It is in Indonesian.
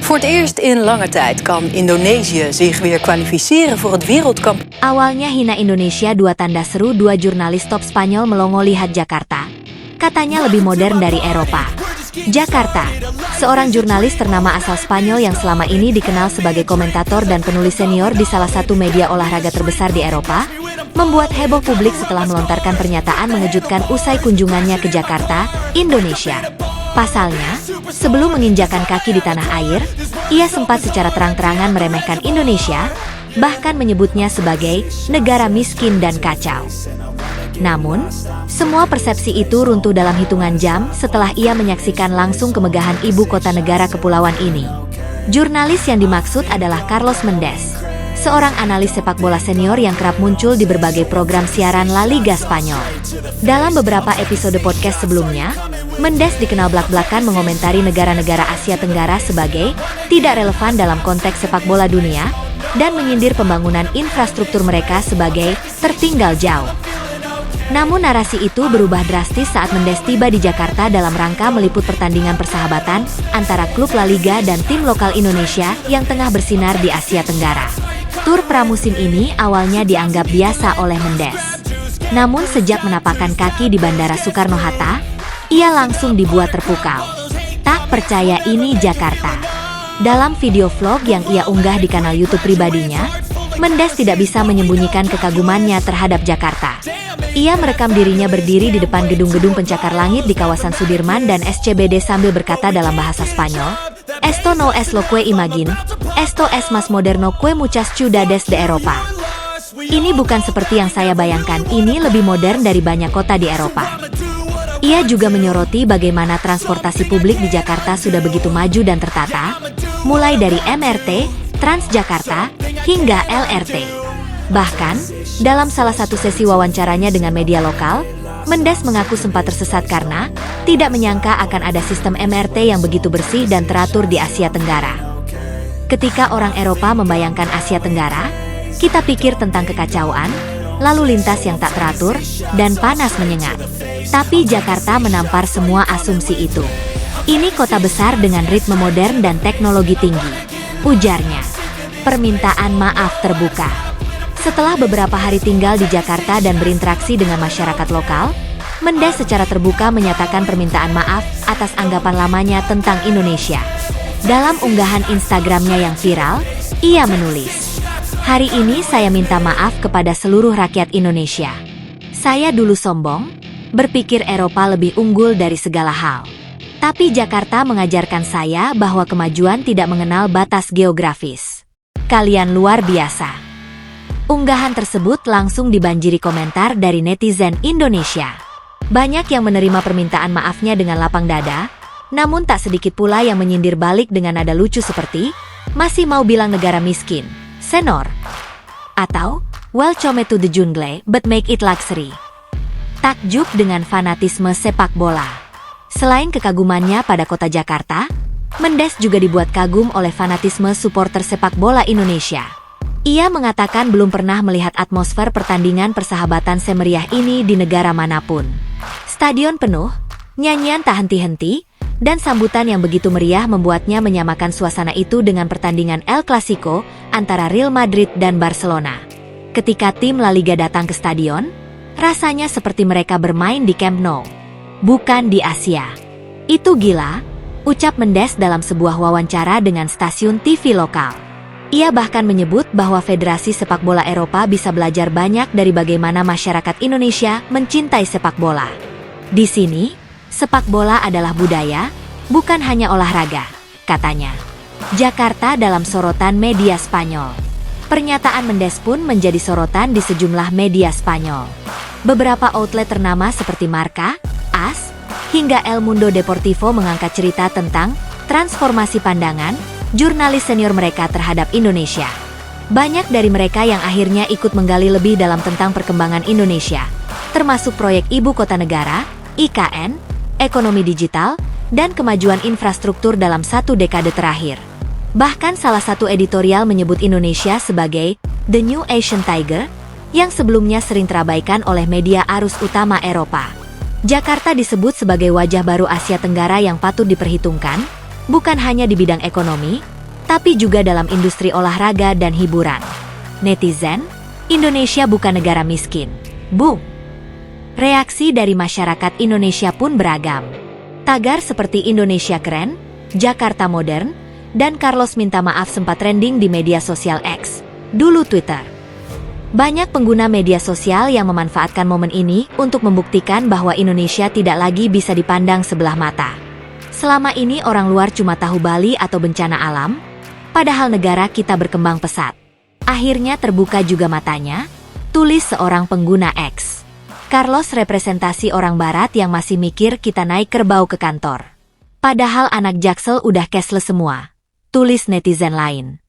Voor het eerst in lange tijd kan Indonesië zich weer kwalificeren voor het wereldkampioenschap. Awalnya hina Indonesia, dua tanda seru, dua jurnalis top Spanyol melongo lihat Jakarta. Katanya lebih modern dari Eropa. Jakarta, seorang jurnalis ternama asal Spanyol yang selama ini dikenal sebagai komentator dan penulis senior di salah satu media olahraga terbesar di Eropa, membuat heboh publik setelah melontarkan pernyataan mengejutkan usai kunjungannya ke Jakarta, Indonesia. Pasalnya, sebelum menginjakan kaki di tanah air, ia sempat secara terang-terangan meremehkan Indonesia, bahkan menyebutnya sebagai negara miskin dan kacau. Namun, semua persepsi itu runtuh dalam hitungan jam setelah ia menyaksikan langsung kemegahan ibu kota negara kepulauan ini. Jurnalis yang dimaksud adalah Carlos Mendes, seorang analis sepak bola senior yang kerap muncul di berbagai program siaran La Liga Spanyol. Dalam beberapa episode podcast sebelumnya, Mendes dikenal belak-belakan mengomentari negara-negara Asia Tenggara sebagai tidak relevan dalam konteks sepak bola dunia dan menyindir pembangunan infrastruktur mereka sebagai tertinggal jauh. Namun narasi itu berubah drastis saat Mendes tiba di Jakarta dalam rangka meliput pertandingan persahabatan antara klub La Liga dan tim lokal Indonesia yang tengah bersinar di Asia Tenggara. Tur pramusim ini awalnya dianggap biasa oleh Mendes. Namun sejak menapakkan kaki di Bandara Soekarno-Hatta, ia langsung dibuat terpukau. Tak percaya ini Jakarta. Dalam video vlog yang ia unggah di kanal YouTube pribadinya, Mendes tidak bisa menyembunyikan kekagumannya terhadap Jakarta. Ia merekam dirinya berdiri di depan gedung-gedung pencakar langit di kawasan Sudirman dan SCBD sambil berkata dalam bahasa Spanyol, "Esto no es lo que imagine, esto es más moderno que muchas ciudades de Eropa." Ini bukan seperti yang saya bayangkan, ini lebih modern dari banyak kota di Eropa. Ia juga menyoroti bagaimana transportasi publik di Jakarta sudah begitu maju dan tertata, mulai dari MRT, Transjakarta, hingga LRT. Bahkan, dalam salah satu sesi wawancaranya dengan media lokal, Mendes mengaku sempat tersesat karena tidak menyangka akan ada sistem MRT yang begitu bersih dan teratur di Asia Tenggara. Ketika orang Eropa membayangkan Asia Tenggara, kita pikir tentang kekacauan, lalu lintas yang tak teratur, dan panas menyengat. Tapi Jakarta menampar semua asumsi itu. Ini kota besar dengan ritme modern dan teknologi tinggi, ujarnya. Permintaan maaf terbuka. Setelah beberapa hari tinggal di Jakarta dan berinteraksi dengan masyarakat lokal, Mendes secara terbuka menyatakan permintaan maaf atas anggapan lamanya tentang Indonesia. Dalam unggahan Instagramnya yang viral, ia menulis, "Hari ini saya minta maaf kepada seluruh rakyat Indonesia. Saya dulu sombong, berpikir Eropa lebih unggul dari segala hal. Tapi Jakarta mengajarkan saya bahwa kemajuan tidak mengenal batas geografis. Kalian luar biasa." Unggahan tersebut langsung dibanjiri komentar dari netizen Indonesia. Banyak yang menerima permintaan maafnya dengan lapang dada, namun tak sedikit pula yang menyindir balik dengan nada lucu seperti, "Masih mau bilang negara miskin, senor?" Atau, "Welcome to the jungle, but make it luxury." Takjub dengan fanatisme sepak bola. Selain kekagumannya pada kota Jakarta, Mendes juga dibuat kagum oleh fanatisme supporter sepak bola Indonesia. Ia mengatakan belum pernah melihat atmosfer pertandingan persahabatan semeriah ini di negara manapun. Stadion penuh, nyanyian tak henti-henti, dan sambutan yang begitu meriah membuatnya menyamakan suasana itu dengan pertandingan El Clasico antara Real Madrid dan Barcelona. Ketika tim La Liga datang ke stadion, rasanya seperti mereka bermain di Camp Nou, bukan di Asia. Itu gila, ucap Mendes dalam sebuah wawancara dengan stasiun TV lokal. Ia bahkan menyebut bahwa Federasi Sepak Bola Eropa bisa belajar banyak dari bagaimana masyarakat Indonesia mencintai sepak bola. Di sini, sepak bola adalah budaya, bukan hanya olahraga, katanya. Jakarta dalam sorotan media Spanyol. Pernyataan Mendes pun menjadi sorotan di sejumlah media Spanyol. Beberapa outlet ternama seperti Marca, AS, hingga El Mundo Deportivo mengangkat cerita tentang transformasi pandangan jurnalis senior mereka terhadap Indonesia. Banyak dari mereka yang akhirnya ikut menggali lebih dalam tentang perkembangan Indonesia, termasuk proyek Ibu Kota Negara, IKN, ekonomi digital, dan kemajuan infrastruktur dalam satu dekade terakhir. Bahkan salah satu editorial menyebut Indonesia sebagai The New Asian Tiger, yang sebelumnya sering terabaikan oleh media arus utama Eropa. Jakarta disebut sebagai wajah baru Asia Tenggara yang patut diperhitungkan, bukan hanya di bidang ekonomi, tapi juga dalam industri olahraga dan hiburan. Netizen, Indonesia bukan negara miskin. Boom! Reaksi dari masyarakat Indonesia pun beragam. Tagar seperti Indonesia keren, Jakarta modern, dan Carlos minta maaf sempat trending di media sosial X, dulu Twitter. Banyak pengguna media sosial yang memanfaatkan momen ini untuk membuktikan bahwa Indonesia tidak lagi bisa dipandang sebelah mata. Selama ini orang luar cuma tahu Bali atau bencana alam, padahal negara kita berkembang pesat. Akhirnya terbuka juga matanya, tulis seorang pengguna X. Carlos representasi orang barat yang masih mikir kita naik kerbau ke kantor. Padahal anak Jaksel udah cashless semua, tulis netizen lain.